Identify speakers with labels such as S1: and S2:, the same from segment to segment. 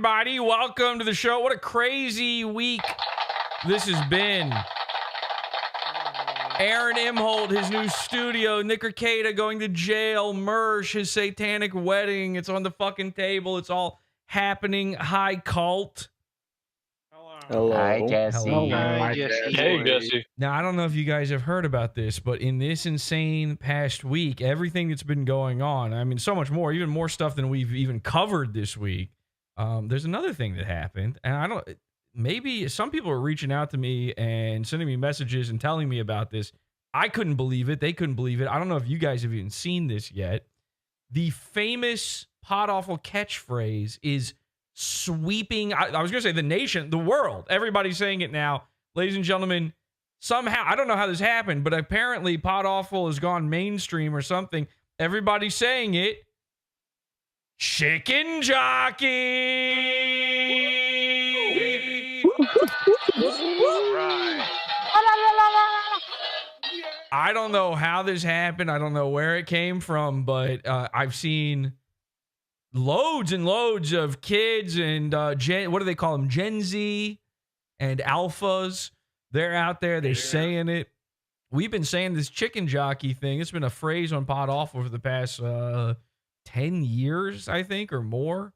S1: everybody. Welcome to the show. What a crazy week this has been. Aaron Imholt, his new studio. Nick Arcata going to jail. Mersh, his satanic wedding. It's on the fucking table. It's all happening. Hi, Cult.
S2: Hello.
S3: Hi, Jesse.
S1: Hello.
S2: Hi, Jesse.
S4: Hey, Jesse.
S1: Now, I don't know if you guys have heard about this, but in this insane past week, everything that's been going on, I mean, so much more, even more stuff than we've even covered this week. There's another thing that happened, and maybe some people are reaching out to me and sending me messages and telling me about this. I couldn't believe it. They couldn't believe it. I don't know if you guys have even seen this yet. The famous PodAwful catchphrase is sweeping, I was going to say the nation, the world. Everybody's saying it now. Ladies and gentlemen, somehow, I don't know how this happened, but apparently PodAwful has gone mainstream or something. Everybody's saying it. Chicken jockey!
S4: Right.
S1: I don't know how this happened. I don't know where it came from, but I've seen loads and loads of kids and what do they call them? Gen Z and alphas. They're out there. They're saying it. We've been saying this chicken jockey thing. It's been a phrase on PodAwful for the past 10 years, I think, or more.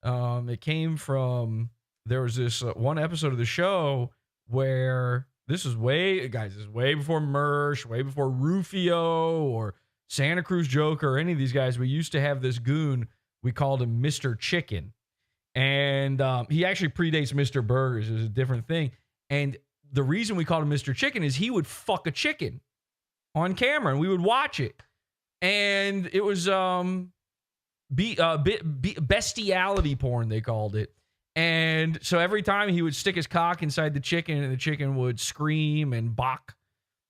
S1: It came from, there was this one episode of the show where this is way before Mersh, way before Rufio or Santa Cruz Joker or any of these guys. We used to have this goon. We called him Mr. Chicken. And he actually predates Mr. Burgers. It was a different thing. And the reason we called him Mr. Chicken is he would fuck a chicken on camera and we would watch it. And it was bestiality porn, they called it. And so every time he would stick his cock inside the chicken and the chicken would scream and bok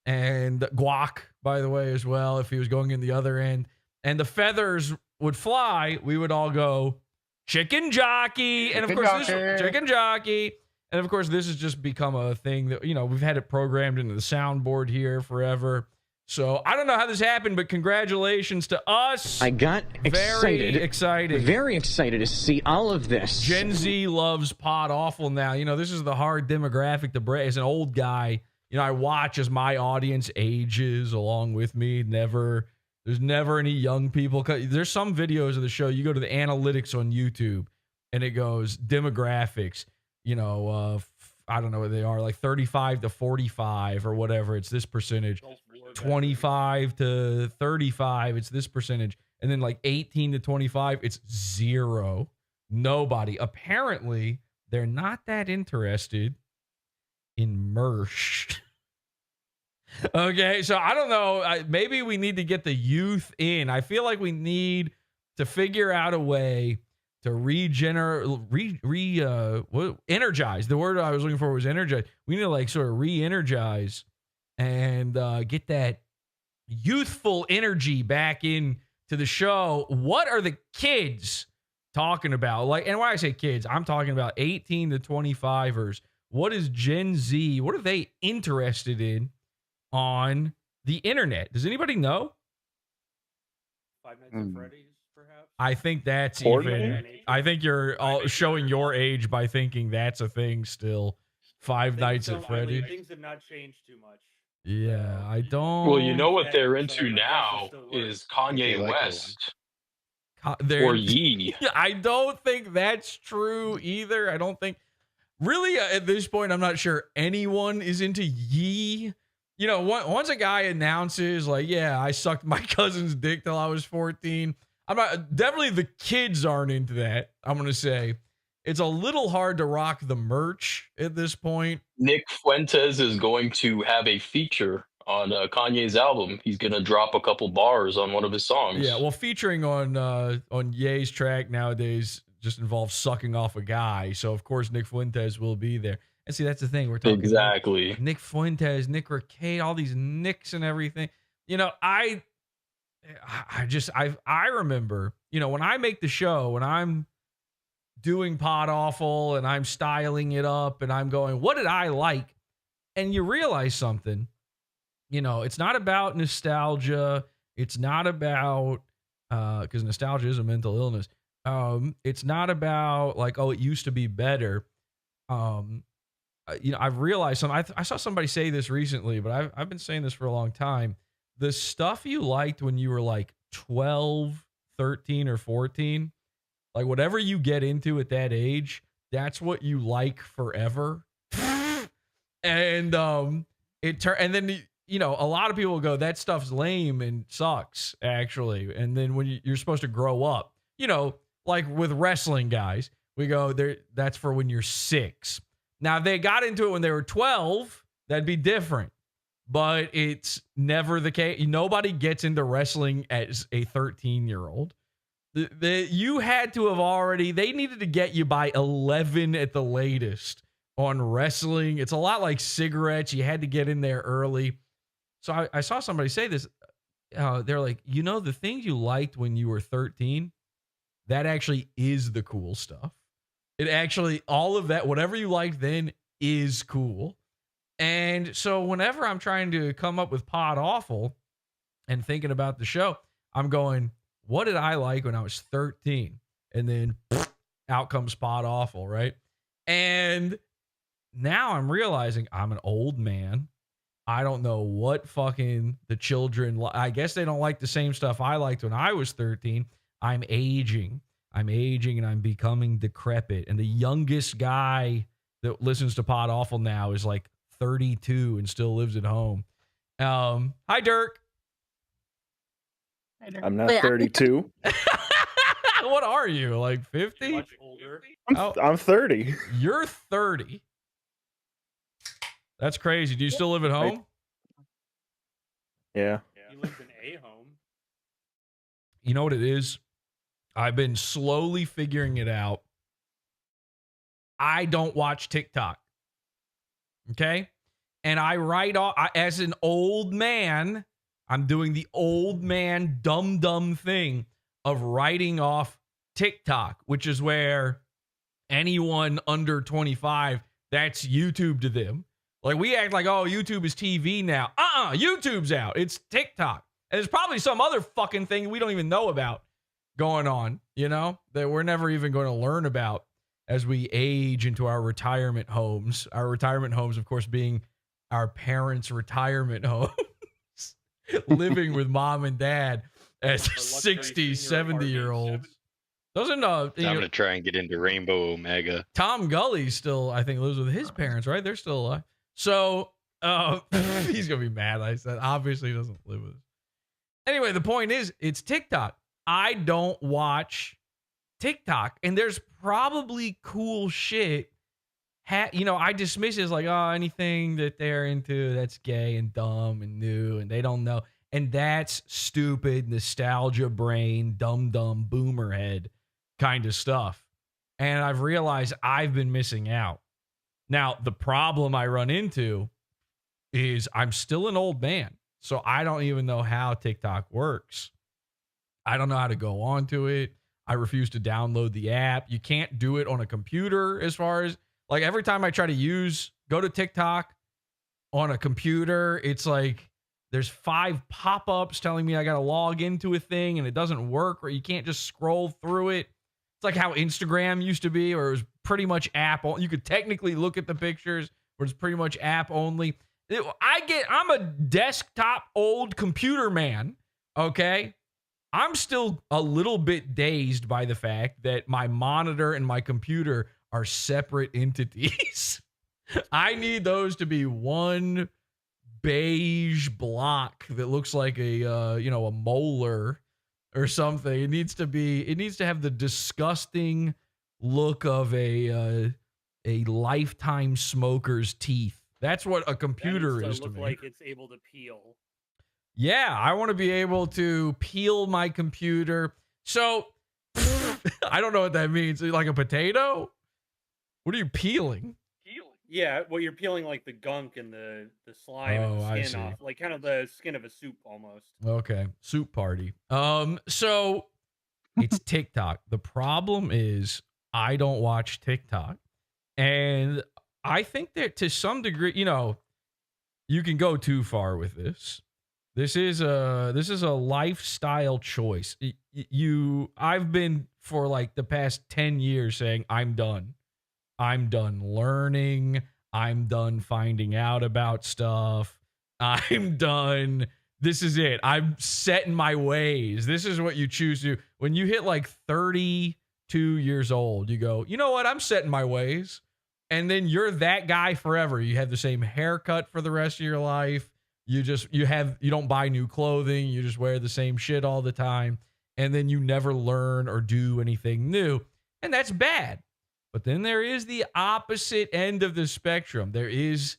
S1: and guac, by the way, as well, if he was going in the other end. And the feathers would fly, we would all go, chicken jockey. And of course, chicken jockey. And of course, this has just become a thing that, we've had it programmed into the soundboard here forever. So I don't know how this happened, but congratulations to us.
S5: I got excited.
S1: Very excited.
S5: Very excited to see all of this.
S1: Gen Z loves PodAwful now. This is the hard demographic to break. As an old guy, I watch as my audience ages along with me. There's never any young people. There's some videos of the show. You go to the analytics on YouTube, and it goes demographics. I don't know what they are, like 35 to 45 or whatever. It's this percentage. 25 to 35, it's this percentage. And then like 18 to 25, it's 0. Nobody. Apparently, they're not that interested in Mersh. Okay, so I don't know. Maybe we need to get the youth in. I feel like we need to figure out a way to energize. The word I was looking for was energize. We need to sort of re-energize and get that youthful energy back in to the show. What are the kids talking about? And when I say kids, I'm talking about 18 to 25ers. What is Gen Z? What are they interested in on the internet? Does anybody know?
S2: Five Nights at Freddy's, perhaps?
S1: I think that's
S4: Fortnite?
S1: I think you're all showing your age by thinking that's a thing still. Five Nights at Freddy's.
S2: Things have not changed too much.
S1: Yeah, I don't.
S4: Well, you know what they're into now is Kanye West or Yee.
S1: I don't think that's true either. I don't think really at this point, I'm not sure anyone is into Yee. Once a guy announces I sucked my cousin's dick till I was 14. Definitely the kids aren't into that. I'm going to say it's a little hard to rock the merch at this point.
S4: Nick Fuentes is going to have a feature on Kanye's album. He's going to drop a couple bars on one of his songs.
S1: Yeah, well, featuring on Ye's track nowadays just involves sucking off a guy. So, of course, Nick Fuentes will be there. And see, that's the thing. We're talking
S4: exactly
S1: Nick Fuentes, Nick Ricade, all these Nicks and everything. I remember, when I make the show, when I'm doing PodAwful and I'm styling it up and I'm going, what did I like? And you realize something, it's not about nostalgia. It's not about, because nostalgia is a mental illness. It's not about like, oh, it used to be better. I've realized I saw somebody say this recently, but I've been saying this for a long time. The stuff you liked when you were like 12, 13, or 14, like whatever you get into at that age, that's what you like forever. And and then a lot of people will go, that stuff's lame and sucks, actually. And then when you're supposed to grow up, like with wrestling guys, we go there, that's for when you're 6. Now, if they got into it when they were 12, that'd be different. But it's never the case. Nobody gets into wrestling as a 13-year-old. You had to have already, they needed to get you by 11 at the latest on wrestling. It's a lot like cigarettes. You had to get in there early. So I saw somebody say this. They're like, the things you liked when you were 13, that actually is the cool stuff. It actually, all of that, whatever you liked then is cool. And so whenever I'm trying to come up with PodAwful and thinking about the show, I'm going, what did I like when I was 13? And then out comes PodAwful, right? And now I'm realizing I'm an old man. I don't know what fucking the children, I guess they don't like the same stuff I liked when I was 13. I'm aging and I'm becoming decrepit. And the youngest guy that listens to PodAwful now is like 32 and still lives at home. Hi, Dirk.
S3: I'm not 32.
S1: What are you, like 50?
S2: Much older.
S3: I'm 30.
S1: You're 30. That's crazy. Do you still live at home?
S3: Yeah.
S2: He lives in a home.
S1: You know what it is? I've been slowly figuring it out. I don't watch TikTok. Okay? And I write off, as an old man, I'm doing the old man dumb thing of writing off TikTok, which is where anyone under 25, that's YouTube to them. Like, we act like, oh, YouTube is TV now. YouTube's out. It's TikTok. And there's probably some other fucking thing we don't even know about going on, that we're never even going to learn about as we age into our retirement homes. Our retirement homes, of course, being our parents' retirement homes. Living with mom and dad as 60, 70-year-olds. Doesn't
S6: I'm gonna try and get into Rainbow Omega.
S1: Tom Gully still, I think, lives with his parents, right? They're still alive. So he's gonna be mad. I said, obviously, he doesn't live with us. Anyway, the point is, it's TikTok. I don't watch TikTok, and there's probably cool shit. I dismiss it as like, oh, anything that they're into that's gay and dumb and new, and they don't know. And that's stupid, nostalgia brain, dumb boomer head kind of stuff. And I've realized I've been missing out. Now, the problem I run into is I'm still an old man, so I don't even know how TikTok works. I don't know how to go onto it. I refuse to download the app. You can't do it on a computer as far as, like, every time I try to go to TikTok on a computer, it's like there's 5 pop-ups telling me I got to log into a thing and it doesn't work, or you can't just scroll through it. It's like how Instagram used to be, or it was pretty much app. You could technically look at the pictures, but it's pretty much app only. I'm a desktop old computer man, okay? I'm still a little bit dazed by the fact that my monitor and my computer are separate entities. I need those to be one beige block that looks like a molar or something. It needs to have the disgusting look of a lifetime smoker's teeth. That's what a computer is to
S2: look
S1: me.
S2: Like it's able to peel.
S1: Yeah, I want to be able to peel my computer. So I don't know what that means. Like a potato? What are you peeling?
S2: Yeah, well, you're peeling like the gunk and the slime and the skin off, like kind of the skin of a soup almost.
S1: Okay, soup party. So it's TikTok. The problem is I don't watch TikTok, and I think that to some degree, you can go too far with this. This is a lifestyle choice. I've been for like the past 10 years saying, I'm done. I'm done learning. I'm done finding out about stuff. I'm done. This is it. I'm set in my ways. This is what you choose to do. When you hit like 32 years old, you go, you know what? I'm set in my ways. And then you're that guy forever. You have the same haircut for the rest of your life. You don't buy new clothing. You just wear the same shit all the time. And then you never learn or do anything new. And that's bad. But then there is the opposite end of the spectrum. There is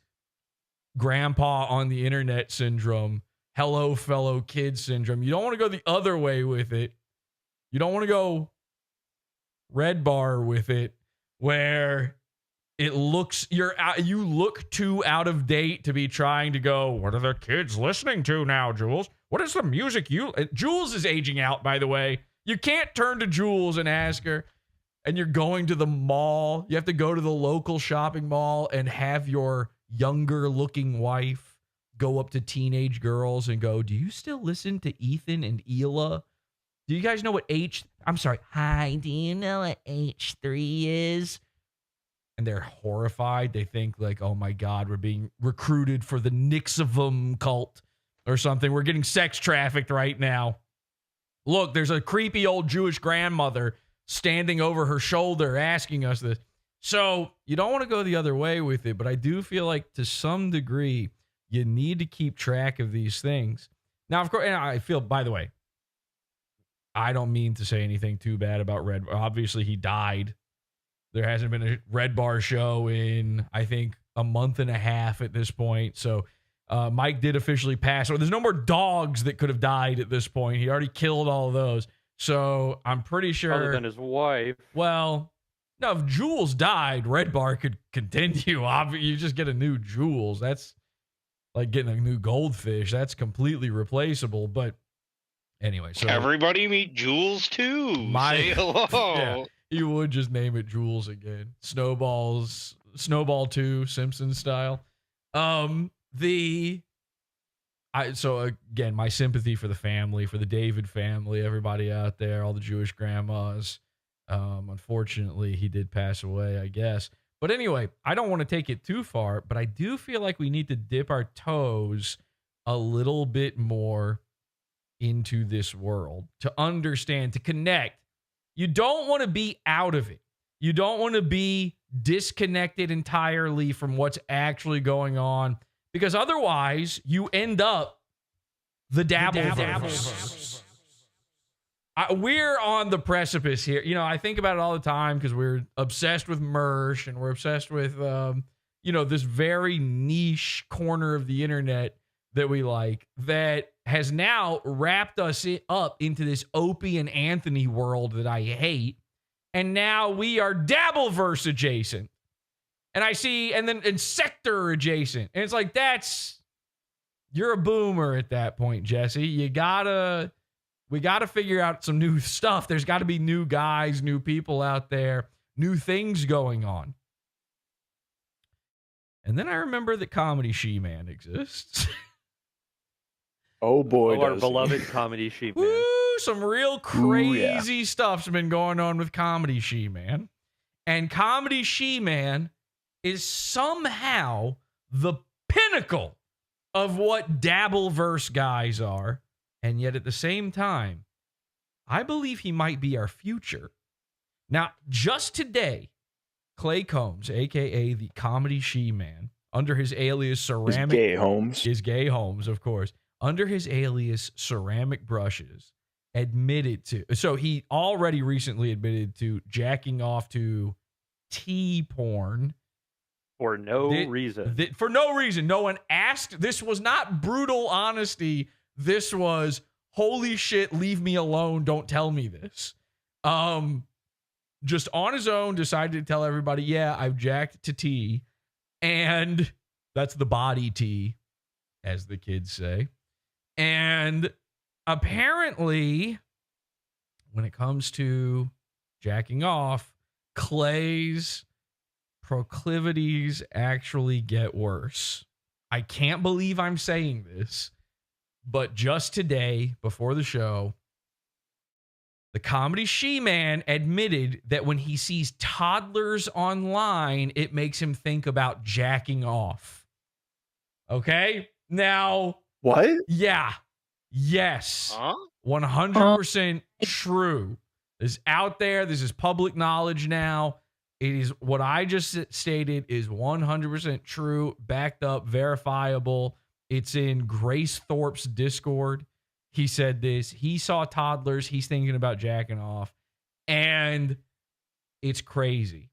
S1: grandpa on the internet syndrome. Hello, fellow kid syndrome. You don't want to go the other way with it. You don't want to go red bar with it, where it looks you look too out of date to be trying to go, what are the kids listening to now, Jules? What is the music Jules is aging out, by the way. You can't turn to Jules and ask her, and you're going to the mall. You have to go to the local shopping mall and have your younger looking wife go up to teenage girls and go, do you still listen to Ethan and Hila? Do you guys know what hi, do you know what H3 is? And they're horrified. They think like, oh my God, we're being recruited for the Nixivum cult or something. We're getting sex trafficked right now. Look, there's a creepy old Jewish grandmother standing over her shoulder asking us this. So you don't want to go the other way with it, but I do feel like to some degree, you need to keep track of these things. Now, of course, and I feel, by the way, I don't mean to say anything too bad about Red. Obviously, he died. There hasn't been a Red Bar show in, I think, a month and a half at this point. So Mike did officially pass. So there's no more dogs that could have died at this point. He already killed all of those. So I'm pretty sure.
S7: Other than his wife.
S1: Well, no, if Jules died, Red Bar could continue. You just get a new Jules. That's like getting a new goldfish. That's completely replaceable. But anyway, so
S6: everybody meet Jules too. Say hello.
S1: Yeah, you would just name it Jules again. Snowball 2, Simpsons style. So again, my sympathy for the family, for the David family, everybody out there, all the Jewish grandmas. Unfortunately, he did pass away, I guess. But anyway, I don't want to take it too far, but I do feel like we need to dip our toes a little bit more into this world to understand, to connect. You don't want to be out of it. You don't want to be disconnected entirely from what's actually going on, because otherwise you end up the Dabbleverse. We're on the precipice here. You know, I think about it all the time because we're obsessed with Mersh and we're obsessed with, this very niche corner of the internet that we like that has now wrapped us up into this Opie and Anthony world that I hate. And now we are Dabbleverse adjacent. And I see, and sector adjacent. And it's like, you're a boomer at that point, Jesse. We got to figure out some new stuff. There's got to be new guys, new people out there, new things going on. And then I remember that Comedy She-Man exists.
S3: Oh boy,
S7: our beloved Comedy She-Man.
S1: Woo, some real crazy stuff's been going on with Comedy She-Man. And Comedy She-Man is somehow the pinnacle of what Dabbleverse guys are. And yet at the same time, I believe he might be our future. Now, just today, Clay Combs, a.k.a. the Comedy She-Man, under his alias Ceramic... Is Gay Holmes, of course. Under his alias Ceramic Brushes, admitted to... So he already recently admitted to jacking off to T-porn.
S7: For no reason.
S1: For no reason. No one asked. This was not brutal honesty. This was, holy shit, leave me alone. Don't tell me this. Just on his own, decided to tell everybody, yeah, I've jacked to T. And that's the body T, as the kids say. And apparently, when it comes to jacking off, Clay's proclivities actually get worse. I can't believe I'm saying this. But just today, before the show, The Comedy She-Man admitted that when he sees toddlers online, it makes him think about jacking off. Okay? Now,
S3: what?
S1: Yeah. Yes.
S6: Huh?
S1: 100% true. This is out there. This is public knowledge now. It is what I just stated is 100% true, backed up, verifiable. It's in Grace Thorpe's Discord. He said this. He saw toddlers. He's thinking about jacking off. And it's crazy.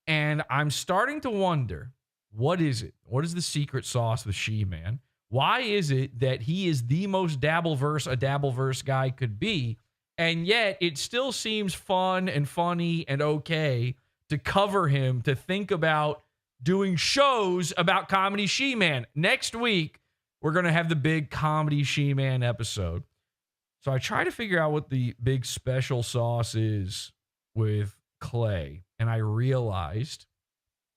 S1: And I'm starting to wonder, what is it? What is the secret sauce with She-Man? Why is it that he is the most Dabbleverse a Dabbleverse guy could be, and yet it still seems fun and funny and okay to cover him, to think about doing shows about Comedy She-Man? Next week, we're going to have the big Comedy She-Man episode. So I try to figure out what the big special sauce is with Clay, and I realized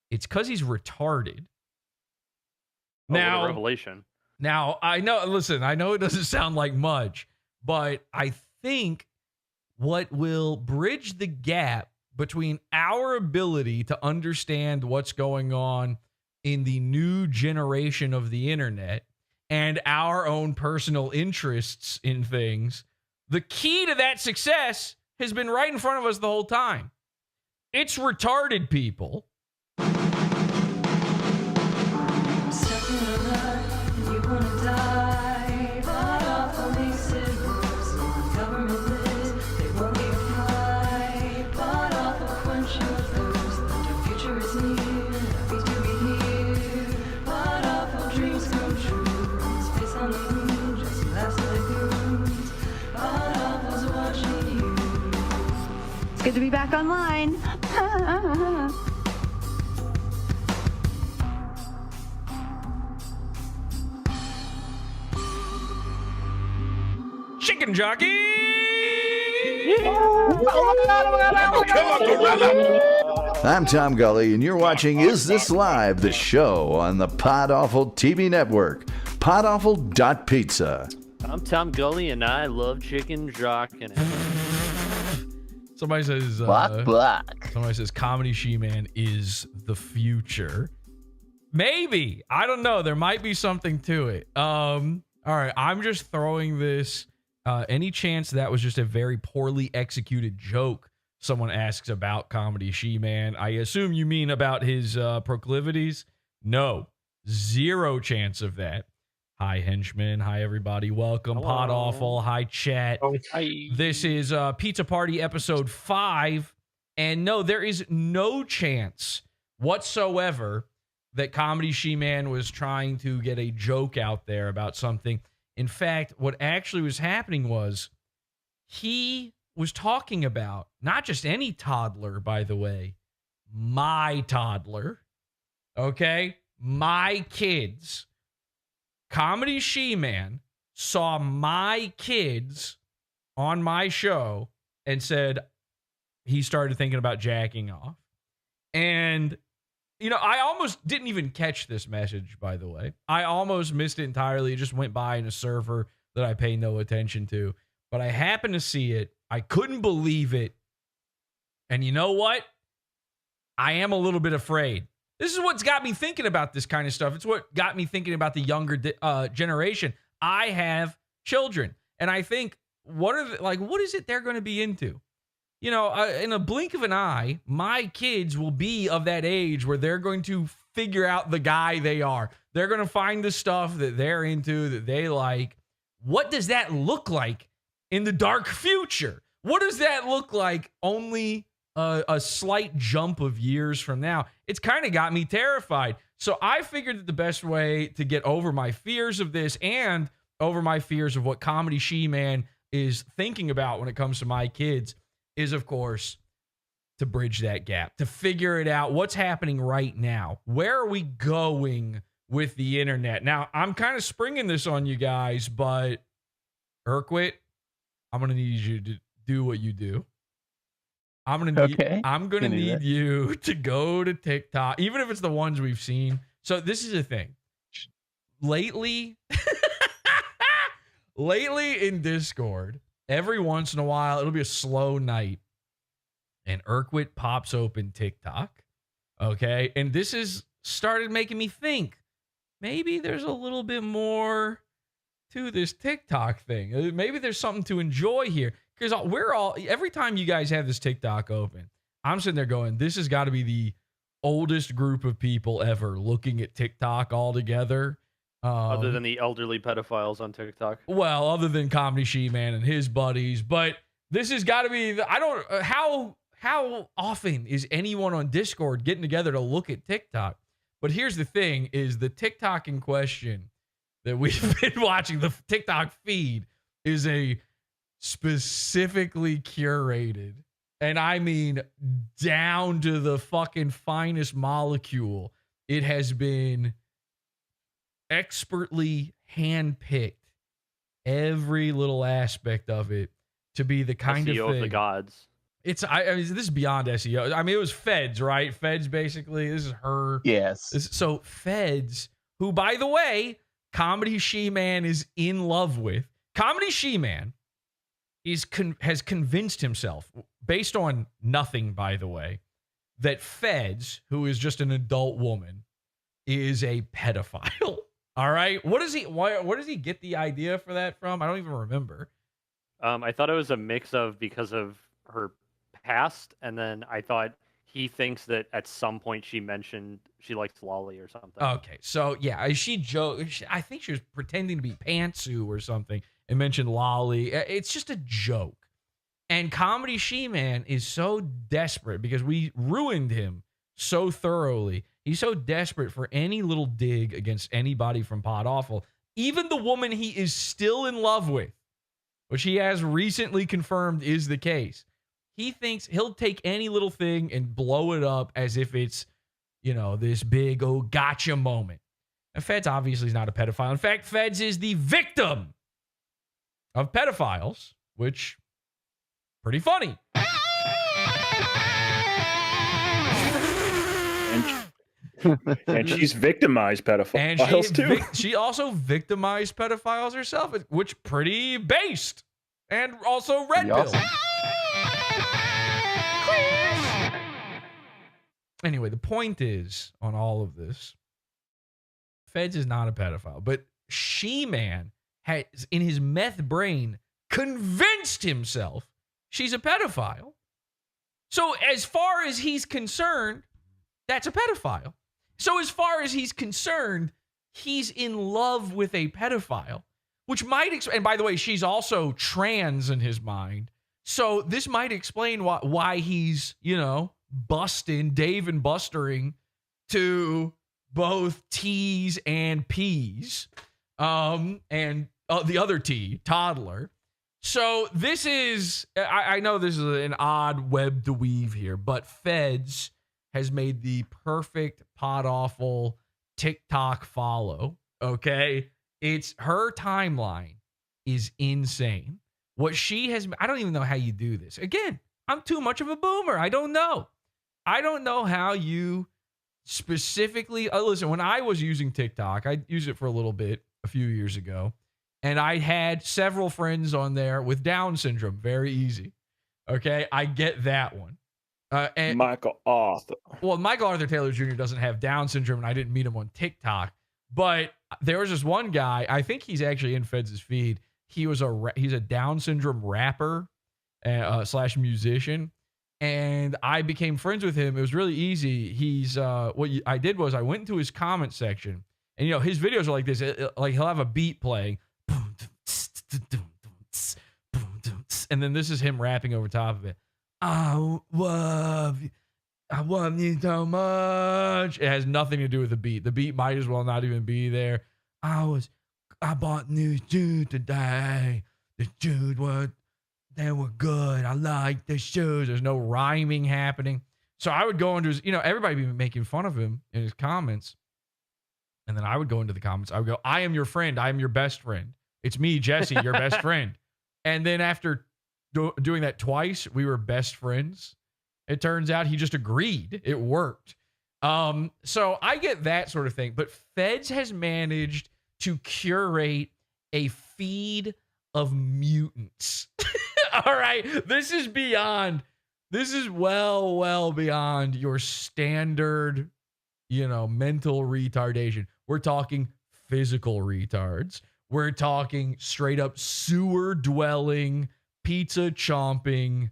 S1: it's because he's retarded.
S7: Now, what a revelation.
S1: Now, I know, listen, I know it doesn't sound like much, but I think what will bridge the gap between our ability to understand what's going on in the new generation of the internet and our own personal interests in things, the key to that success has been right in front of us the whole time. It's retarded people.
S8: Good to be back online.
S1: Chicken jockey!
S9: I'm Tom Gully, and you're watching Is This Live, the show on the PodAwful TV network, PodAwful.pizza.
S7: I'm Tom Gully, and I love chicken jocking.
S1: Somebody says, somebody says Comedy She-Man is the future. Maybe. I don't know. There might be something to it. All right. I'm just throwing this. Any chance that was just a very poorly executed joke someone asks about Comedy She-Man? I assume you mean about his proclivities? No. Zero chance of that. Hi, henchmen. Hi, everybody. Welcome. PodAwful. Hi, chat.
S7: Hi.
S1: This is Pizza Party episode 5. And no, there is no chance whatsoever that Comedy She-Man was trying to get a joke out there about something. In fact, what actually was happening was he was talking about not just any toddler, by the way, my toddler. Okay? My kids. Comedy She-Man saw my kids on my show and said he started thinking about jacking off. And, you know, I almost didn't even catch this message, by the way. I almost missed it entirely. It just went by in a server that I pay no attention to. But I happened to see it. I couldn't believe it. And you know what? I am a little bit afraid. This is what's got me thinking about this kind of stuff. It's what got me thinking about the younger generation. I have children, and I think, what is it they're going to be into? You know, in a blink of an eye, my kids will be of that age where they're going to figure out the guy they are. They're going to find the stuff that they're into, that they like. What does that look like in the dark future? What does that look like only a slight jump of years from now? It's kind of got me terrified. So I figured that the best way to get over my fears of this and over my fears of what Comedy She-Man is thinking about when it comes to my kids is, of course, to bridge that gap, to figure it out. What's happening right now? Where are we going with the internet? Now, I'm kind of springing this on you guys, but Urquit, I'm going to need you to do what you do. I'm gonna need you to go to TikTok, even if it's the ones we've seen. So this is the thing. Lately in Discord, every once in a while, it'll be a slow night, and Urquit pops open TikTok. Okay. And this has started making me think maybe there's a little bit more to this TikTok thing. Maybe there's something to enjoy here. Because every time you guys have this TikTok open, I'm sitting there going, this has got to be the oldest group of people ever looking at TikTok all together.
S7: Other than the elderly pedophiles on TikTok.
S1: Well, other than Comedy She-Man and his buddies. But this has got to be, how often is anyone on Discord getting together to look at TikTok? But here's the thing, is the TikTok in question that we've been watching, the TikTok feed, is a specifically curated, and I mean down to the fucking finest molecule. It has been expertly handpicked, every little aspect of it, to be the kind
S7: SEO
S1: of thing.
S7: Of the gods.
S1: I mean, this is beyond SEO. I mean, it was Feds, right? Feds, basically. This is her.
S3: Yes.
S1: So Feds, who, by the way, Comedy She-Man is in love with. Comedy She-Man has convinced himself, based on nothing, by the way, that Feds, who is just an adult woman, is a pedophile. All right? Where does he get the idea for that from? I don't even remember.
S7: I thought it was a mix of because of her past, and then I thought he thinks that at some point she mentioned she likes lolly or something.
S1: Okay, so yeah, I think she was pretending to be Pantsu or something and mentioned lolly. It's just a joke. And Comedy She-Man is so desperate because we ruined him so thoroughly. He's so desperate for any little dig against anybody from PodAwful, even the woman he is still in love with, which he has recently confirmed is the case. He thinks he'll take any little thing and blow it up as if it's, this big, gotcha moment. And Feds obviously is not a pedophile. In fact, Feds is the victim of pedophiles, which, pretty funny.
S3: And she's victimized pedophiles too.
S1: She also victimized pedophiles herself, which pretty based. And also red pill. Anyway, the point is, on all of this, Feds is not a pedophile, but She-Man has, in his meth brain, convinced himself she's a pedophile. So as far as he's concerned, that's a pedophile. So as far as he's concerned, he's in love with a pedophile, which might, and by the way, she's also trans in his mind. So this might explain why he's, busting, Dave and Bustering to both T's and P's, and the other T, toddler. So this is, I know this is an odd web to weave here, but Feds has made the perfect PodAwful TikTok follow, okay? It's her timeline is insane. What she has, I don't even know how you do this. Again, I'm too much of a boomer. I don't know how you specifically, listen, when I was using TikTok, I used it for a little bit a few years ago, and I had several friends on there with Down syndrome. Very easy. Okay, I get that one. And
S3: Michael Arthur.
S1: Well, Michael Arthur Taylor Jr. doesn't have Down syndrome, and I didn't meet him on TikTok. But there was this one guy, I think he's actually in Feds' feed. He's a Down syndrome rapper / musician. And I became friends with him. It was really easy. I did was I went into his comment section, and his videos are like this. Like he'll have a beat playing, and then this is him rapping over top of it. I love you so much. It has nothing to do with the beat. The beat might as well not even be there. I bought new shoes today. The shoes they were good. I like the shoes. There's no rhyming happening. So I would go into his, everybody be making fun of him in his comments. And then I would go into the comments. I would go, I am your friend. I am your best friend. It's me, Jesse, your best friend. And then after doing that twice, we were best friends. It turns out he just agreed. It worked. So I get that sort of thing. But Feds has managed to curate a feed of mutants. All right. This is well beyond your standard, mental retardation. We're talking physical retards. We're talking straight up sewer dwelling, pizza chomping,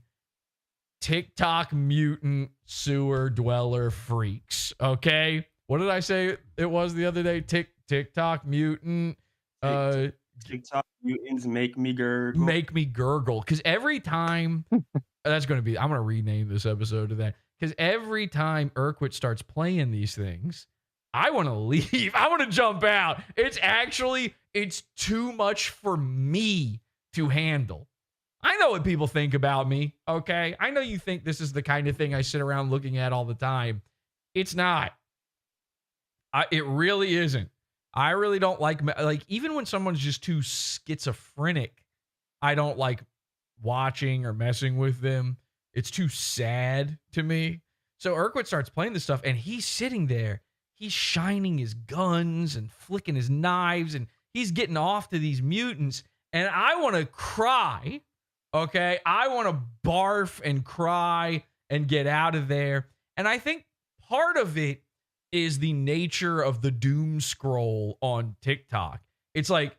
S1: TikTok mutant sewer dweller freaks. Okay. What did I say it was the other day? TikTok mutant.
S10: TikTok mutants make me gurgle.
S1: Make me gurgle. Because every time I'm going to rename this episode to that. Because every time Urquit starts playing these things, I want to leave. I want to jump out. It's too much for me to handle. I know what people think about me, okay? I know you think this is the kind of thing I sit around looking at all the time. It's not. It really isn't. I really don't like even when someone's just too schizophrenic, I don't like watching or messing with them. It's too sad to me. So Urquit starts playing this stuff, and he's sitting there. He's shining his guns and flicking his knives, and he's getting off to these mutants, and I want to cry. Okay, I want to barf and cry and get out of there. And I think part of it is the nature of the doom scroll on TikTok. It's like,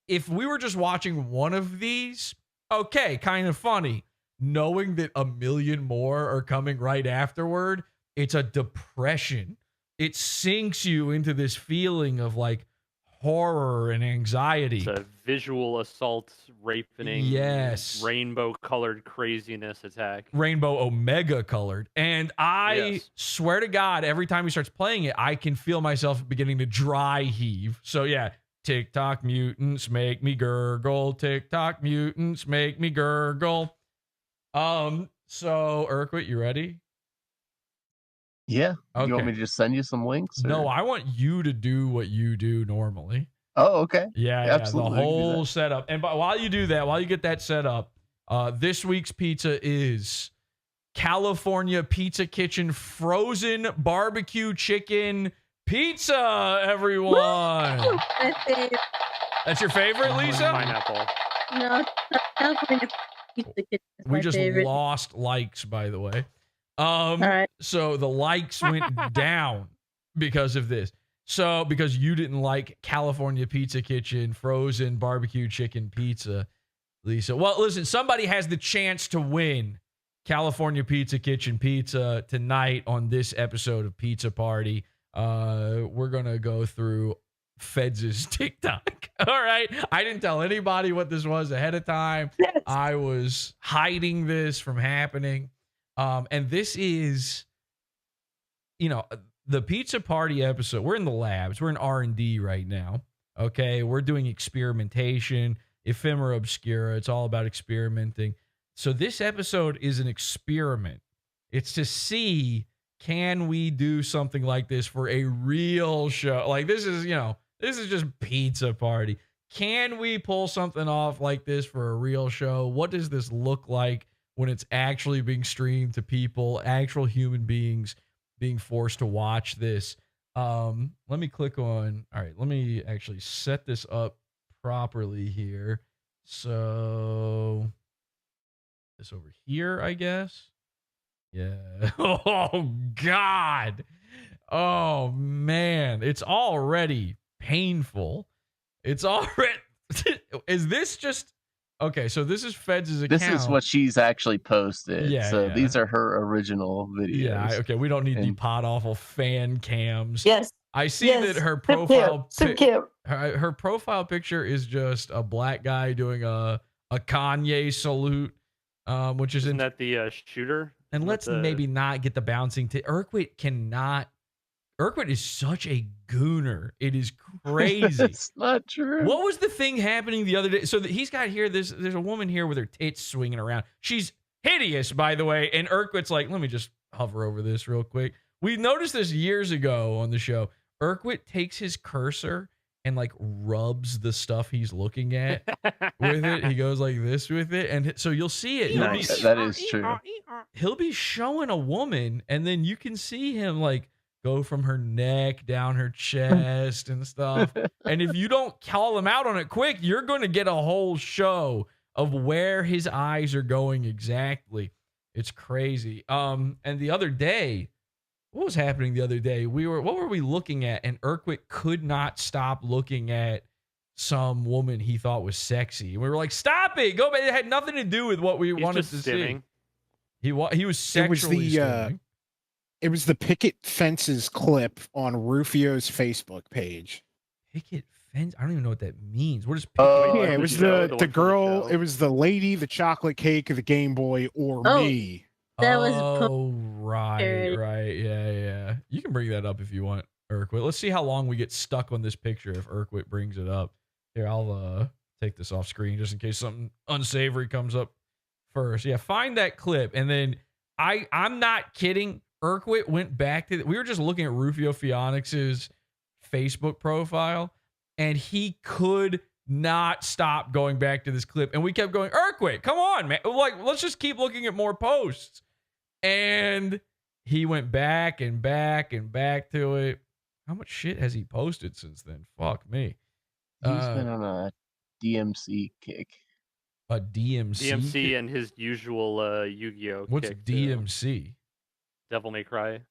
S1: if we were just watching one of these, okay, kind of funny. Knowing that a million more are coming right afterward, it's a depression. It sinks you into this feeling of like horror and anxiety.
S7: It's a visual assault, raping,
S1: yes,
S7: rainbow-colored craziness attack.
S1: Rainbow Omega colored. And I swear to God, every time he starts playing it, I can feel myself beginning to dry heave. So yeah, TikTok mutants make me gurgle. TikTok mutants make me gurgle. So Urquit, you ready?
S10: Yeah.
S1: Okay.
S10: You want me to just send you some links? Or?
S1: No, I want you to do what you do normally.
S10: Oh, okay.
S1: Yeah,
S10: absolutely.
S1: The whole setup. And while you do that, while you get that set up, this week's pizza is California Pizza Kitchen frozen barbecue chicken pizza, everyone. That's your favorite, Lisa?
S7: Pineapple.
S11: No, California Pizza Kitchen is
S1: We
S11: my
S1: just
S11: favorite.
S1: lost likes, by the way.
S11: All right.
S1: So the likes went down because of this. So because you didn't like California Pizza Kitchen frozen barbecue chicken pizza, Lisa. Well, listen, somebody has the chance to win California Pizza Kitchen pizza tonight on this episode of Pizza Party. We're going to go through Feds' TikTok. All right. I didn't tell anybody what this was ahead of time.
S11: Yes.
S1: I was hiding this from happening. And this is, the Pizza Party episode. We're in the labs. We're in R&D right now. Okay. We're doing experimentation, ephemera obscura. It's all about experimenting. So this episode is an experiment. It's to see, can we do something like this for a real show? Like this is just Pizza Party. Can we pull something off like this for a real show? What does this look like when it's actually being streamed to people, actual human beings being forced to watch this? Let me click on, all right, let me actually set this up properly here. So this over here, I guess. Yeah. Oh, God. Oh, man. It's already painful. It's already, is this just, okay, so this is Feds' account.
S10: This is what she's actually posted.
S1: Yeah,
S10: so
S1: yeah.
S10: these are her original videos.
S1: Yeah, okay, we don't need the PodAwful fan cams.
S11: Yes.
S1: I see that her profile her profile picture is just a black guy doing a Kanye salute, which
S7: Isn't that the shooter?
S1: And let's maybe not get the bouncing. Urquit is such a gooner. It is crazy.
S10: It's not true.
S1: What was the thing happening the other day? So he's got here, there's a woman here with her tits swinging around. She's hideous, by the way. And Urquit's like, let me just hover over this real quick. We noticed this years ago on the show. Urquit takes his cursor and like rubs the stuff he's looking at with it. He goes like this with it. And so you'll see it.
S10: Nice. That is true.
S1: He'll be showing a woman, and then you can see him like go from her neck down her chest and stuff. And if you don't call him out on it quick, you're going to get a whole show of where his eyes are going exactly. It's crazy. And the other day, what was happening the other day? What were we looking at? And Urquit could not stop looking at some woman he thought was sexy. And we were like, stop it. Go back. It had nothing to do with what we wanted to see. He was sexually stimming.
S12: It was the picket fences clip on Rufio's Facebook page.
S1: Picket fence? I don't even know what that means. What is picket?
S12: Yeah, it was the girl. It was the lady, the chocolate cake, the Game Boy, or me.
S11: That was
S1: right. Yeah. You can bring that up if you want, Urquit. Let's see how long we get stuck on this picture if Urquit brings it up. Here, I'll take this off screen just in case something unsavory comes up first. Yeah, find that clip. And then I'm not kidding. Urquit went back to we were just looking at Rufio Phoenix's Facebook profile, and he could not stop going back to this clip. And we kept going, Urquit, come on, man. Like, let's just keep looking at more posts. And he went back and back and back to it. How much shit has he posted since then? Fuck me.
S13: He's been on a DMC kick.
S1: A DMC?
S7: DMC
S1: kick?
S7: And his usual Yu-Gi-Oh!
S1: What's
S7: kick,
S1: DMC?
S7: Devil May Cry.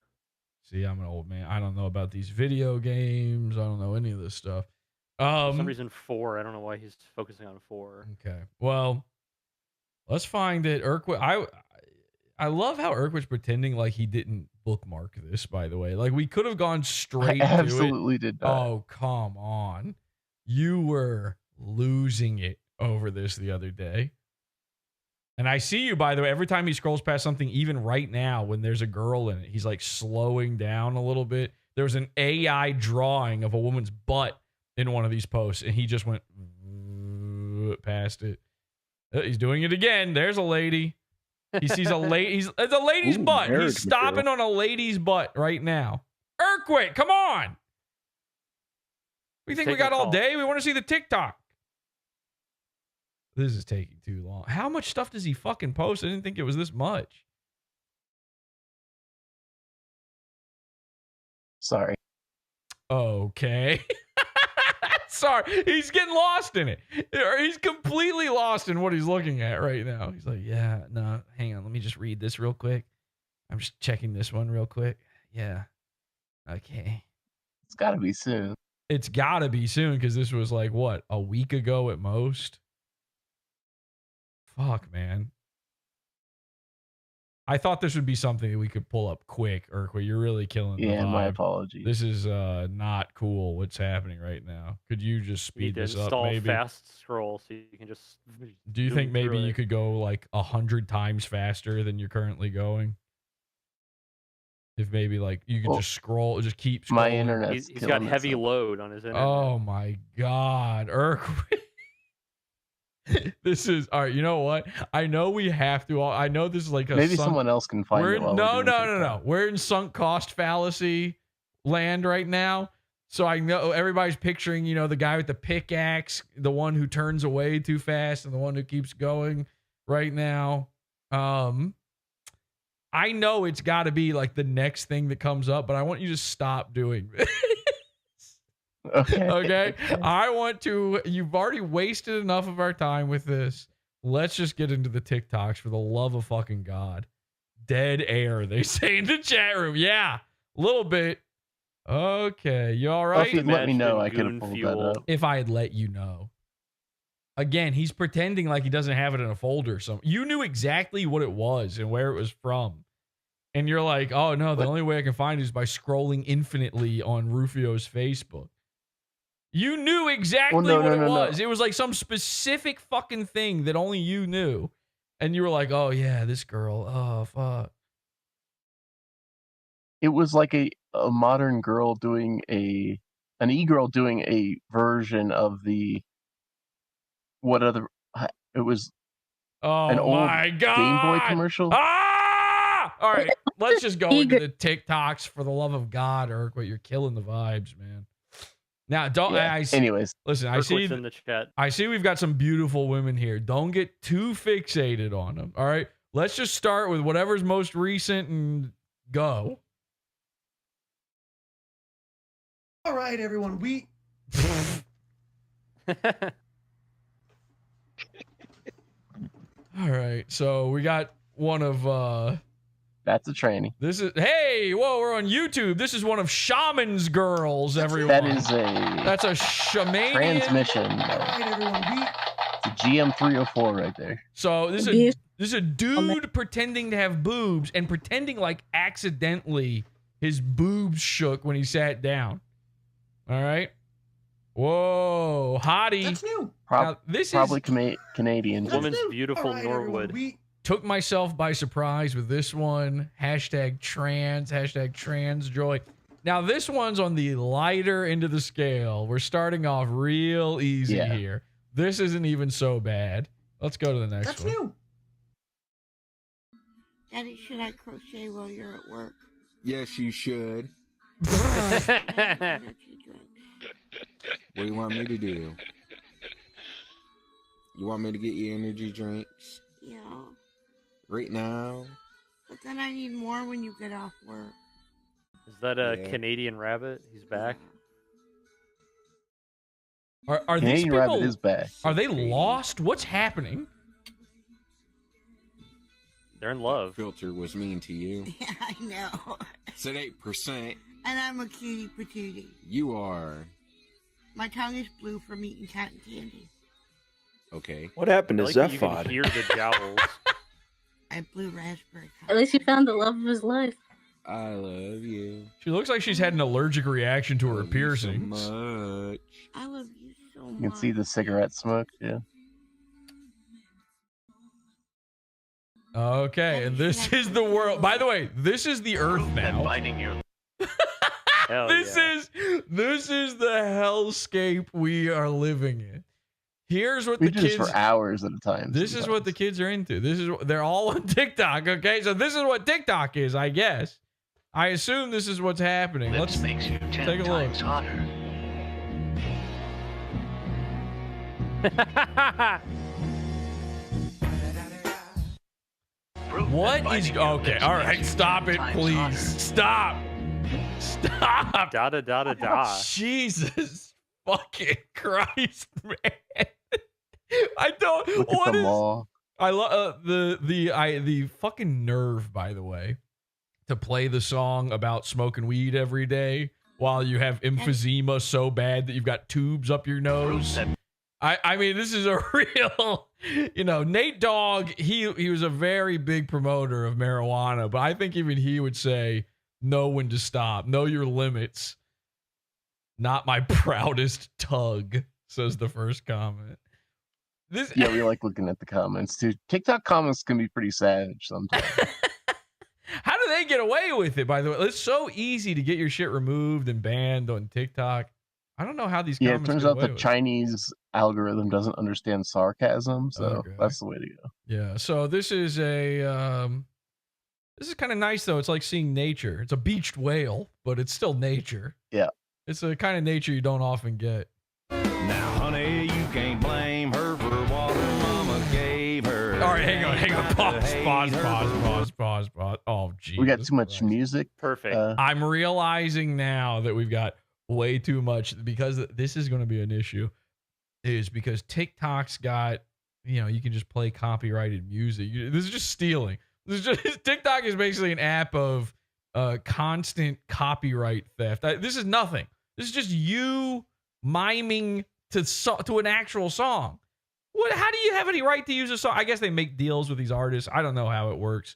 S1: See, I'm an old man. I don't know about these video games. I don't know any of this stuff.
S7: For some reason, 4. I don't know why he's focusing on 4.
S1: Okay. Well, let's find it. Urquit. I love how Urquit's pretending like he didn't bookmark this, by the way. Like, we could have gone straight to it.
S13: Absolutely did not.
S1: Oh, come on. You were losing it over this the other day. And I see you, by the way, every time he scrolls past something, even right now, when there's a girl in it, he's like slowing down a little bit. There was an AI drawing of a woman's butt in one of these posts, and he just went past it. He's doing it again. There's a lady. He sees a lady. It's a lady's butt. He's stopping on a lady's butt right now. Urquit, come on. We think we got all day? We want to see the TikTok. This is taking too long. How much stuff does he fucking post? I didn't think it was this much.
S13: Sorry.
S1: Okay. Sorry. He's getting lost in it. He's completely lost in what he's looking at right now. He's like, yeah, no, hang on. Let me just read this real quick. I'm just checking this one real quick. Yeah. Okay.
S13: It's got to be soon.
S1: It's got to be soon because this was like, what, a week ago at most? Fuck, man. I thought this would be something that we could pull up quick, Urquit. You're really killing the vibe.
S13: My apologies.
S1: This is not cool what's happening right now. Could you just speed this up, maybe?
S7: Fast scroll so you can just...
S1: Do you think maybe you could go like 100 times faster than you're currently going? If maybe like you could just scroll, just keep scrolling.
S13: My internet.
S7: He's got heavy load on his internet.
S1: Oh my God, Urquit. This is all right. You know what? I know we have to. I know this is like a
S13: maybe someone else can find it.
S1: No. We're in sunk cost fallacy land right now. So I know everybody's picturing, the guy with the pickaxe, the one who turns away too fast, and the one who keeps going right now. I know it's got to be like the next thing that comes up, but I want you to stop doing this. Okay. You've already wasted enough of our time with this. Let's just get into the TikToks for the love of fucking God. Dead air, they say in the chat room. Yeah, a little bit. Okay. You all right?
S13: If you'd let me know, I could have pulled that up.
S1: If I had let you know. Again, he's pretending like he doesn't have it in a folder. So you knew exactly what it was and where it was from. And you're like, oh no, the only way I can find it is by scrolling infinitely on Rufio's Facebook. You knew exactly what it was. It was like some specific fucking thing that only you knew. And you were like, oh yeah, this girl. Oh, fuck.
S13: It was like a modern girl doing an e-girl doing a version of the it was an old Game Boy commercial.
S1: All right, let's just go into the TikToks for the love of God, Urquit. You're killing the vibes, man. Now,
S13: anyways,
S1: listen, I see
S7: in the chat.
S1: I see we've got some beautiful women here. Don't get too fixated on them. All right, let's just start with whatever's most recent and go.
S14: All right, everyone,
S1: right. So we got one of
S13: That's a tranny.
S1: This is whoa, we're on YouTube. This is one of Shaman's girls, everyone. That's a shamanian
S13: transmission. It's a GM304 right there.
S1: So this is a dude pretending to have boobs and pretending like accidentally his boobs shook when he sat down. All right. Whoa, hottie.
S14: That's new.
S1: This
S13: probably
S1: is
S13: Canadian.
S7: Woman's beautiful Norwood.
S1: Took myself by surprise with this one. Hashtag trans. Hashtag trans joy. Now this one's on the lighter end of the scale. We're starting off real easy here. This isn't even so bad. Let's go to the next one.
S14: That's new.
S15: Daddy, should I crochet while you're at work?
S16: Yes, you should. What do you want me to do? You want me to get you energy drinks?
S15: Yeah.
S16: Right now?
S15: But then I need more when you get off work.
S7: Is that a Canadian rabbit? He's back.
S1: Are
S13: Canadian
S1: these people,
S13: rabbit is back.
S1: Are they lost? What's happening?
S7: They're in love.
S16: Filter was mean to you.
S15: Yeah, I know.
S16: It's at 8%.
S15: And I'm a cutie patootie.
S16: You are.
S15: My tongue is blue from eating cotton candy.
S3: Okay. What happened to Zephod?
S7: You can hear the jowls.
S15: I have blue raspberry.
S11: At least he found the love of his life.
S16: I love you.
S1: She looks like she's had an allergic reaction to her
S16: Love
S1: piercings.
S16: You so much.
S15: I love you so much.
S13: You can see the cigarette smoke. Yeah.
S1: Okay, and this is the world. By the way, this is the Earth now. This is the hellscape we are living in. Here's what
S13: We
S1: the
S13: do
S1: kids
S13: this for hours at a time.
S1: This is what the kids are into. They're all on TikTok. Okay, so this is what TikTok is, I guess. I assume this is what's happening. Let's
S17: makes you 10
S1: take a look.
S17: times hotter.
S1: What is okay? All right, stop it, please. Stop. Stop.
S7: Da da da da da.
S1: Jesus fucking Christ, man. I don't.
S13: Look at
S1: What
S13: the
S1: is?
S13: mall.
S1: I love the fucking nerve, by the way, to play the song about smoking weed every day while you have emphysema so bad that you've got tubes up your nose. I mean, this is a real, Nate Dogg, he was a very big promoter of marijuana, but I think even he would say, know when to stop, know your limits. Not my proudest tug, says the first comment.
S13: Yeah, we like looking at the comments too. TikTok comments can be pretty savage sometimes.
S1: How do they get away with it, by the way? It's so easy to get your shit removed and banned on TikTok. I don't know how these
S13: Yeah, it
S1: comments
S13: turns
S1: get
S13: out
S1: away
S13: the
S1: with it.
S13: Chinese algorithm doesn't understand sarcasm, so that's the way to go.
S1: Yeah, so this is kind of nice though. It's like seeing nature. It's a beached whale, but it's still nature.
S13: Yeah.
S1: It's a kind of nature you don't often get.
S18: Now, honey, you can't blame her for what her mama gave her.
S1: All right, hang on. Pause. Oh, geez.
S13: We got too much music.
S7: Perfect.
S1: I'm realizing now that we've got way too much, because this is going to be an issue, is because TikTok's got, you can just play copyrighted music. This is just stealing. TikTok is basically an app of constant copyright theft. This is nothing. This is just you miming to an actual song. How do you have any right to use a song? I guess they make deals with these artists. I don't know how it works.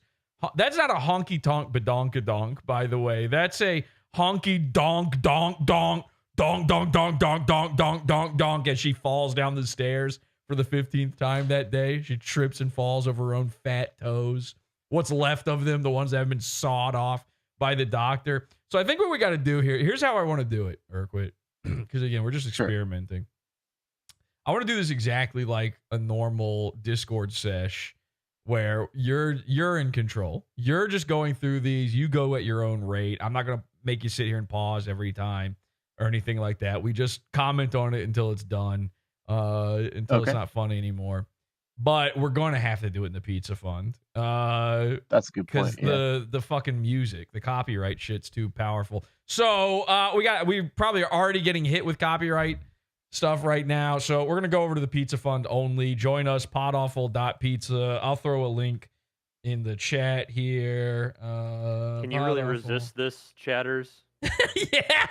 S1: That's not a honky tonk badonkadonk, by the way. That's a honky donk donk donk donk donk donk donk donk donk donk donk as she falls down the stairs for the 15th time that day. She trips and falls over her own fat toes. What's left of them, the ones that have been sawed off by the doctor. So I think what we got to do here's how I want to do it, Urquit. Because again, we're just experimenting. I want to do this exactly like a normal Discord sesh where you're in control. You're just going through these. You go at your own rate. I'm not going to make you sit here and pause every time or anything like that. We just comment on it until it's done, until it's not funny anymore. But we're going to have to do it in the pizza fund.
S13: That's a good point.
S1: Because the fucking music, the copyright shit's too powerful. So we probably are already getting hit with copyright stuff right now. So we're going to go over to the Pizza Fund only. Join us, podawful.pizza. I'll throw a link in the chat here.
S7: Can you really resist this, chatters?
S1: Yeah.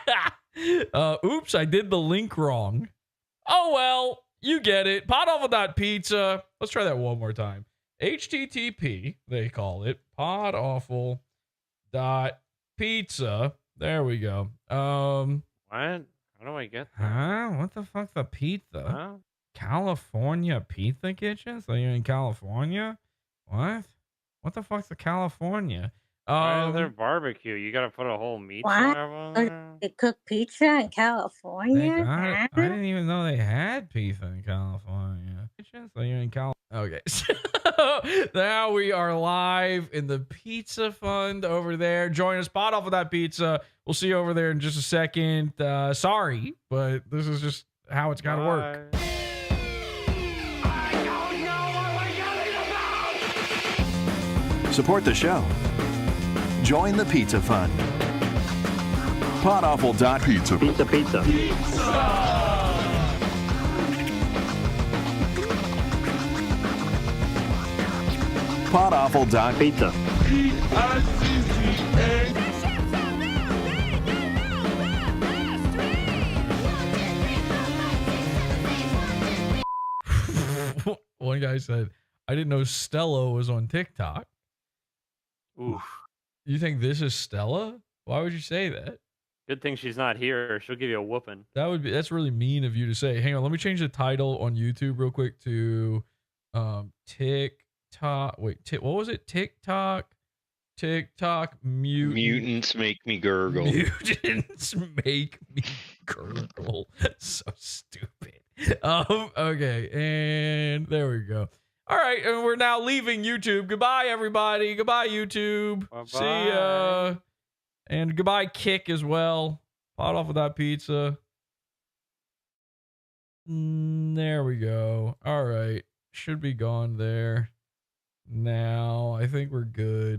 S1: Oops, I did the link wrong. Oh, well, you get it. PodAwful.pizza. Let's try that one more time. HTTP, they call it. PodAwful.pizza. There we go.
S7: What? How do I get that?
S1: Huh? What the fuck's the pizza?
S7: Huh?
S1: California Pizza Kitchen? So you're in California? What? What the fuck's the California?
S7: Why is there barbecue? You gotta put a whole meat
S11: What?
S7: slab on there?
S11: They cook pizza in
S1: They
S11: California?
S1: got it.
S11: Huh?
S1: I didn't even know they had pizza in California. So you're in California. Okay. So now we are live in the Pizza Fund over there. Join us, Pod Off of that pizza. We'll see you over there in just a second. Sorry, but this is just how it's got to work.
S9: Support the show. Join the Pizza Fund. PodAwful.pizza.
S7: Pizza, pizza.
S9: PodAwful.pizza.
S1: One guy said, I didn't know Stella was on TikTok.
S7: Oof.
S1: You think this is Stella? Why would you say that?
S7: Good thing she's not here. She'll give you a whooping.
S1: That's really mean of you to say. Hang on, let me change the title on YouTube real quick to TikTok. Wait, what was it? TikTok
S6: Mutants make me gurgle.
S1: Mutants make me gurgle. So stupid. Okay, and there we go. All right, and we're now leaving YouTube. Goodbye, everybody. Goodbye, YouTube.
S7: Bye-bye.
S1: See ya. And goodbye, Kick, as well. Pot off of that pizza. There we go. All right. Should be gone there. Now, I think we're good.